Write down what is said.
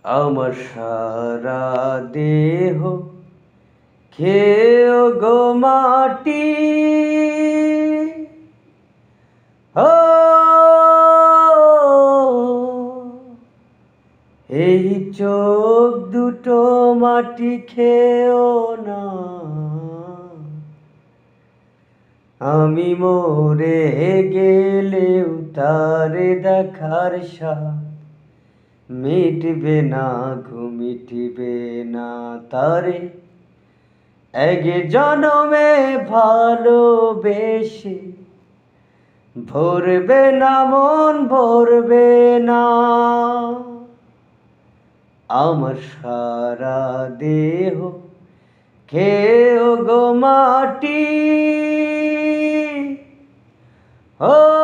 আমার সারা দেহ খেয়েও গো মাটি। ও এই চোখ দুটো মাটি খেয়েও না, আমি মরে গেলেও তারে দেখার স্বাদ মিটবে না, মিটবে না তারে এক জনমে ভালোবেসে। ভরবে না মন, ভরবে না। আমার সারা দেহ খেয়েও গো মাটি। ও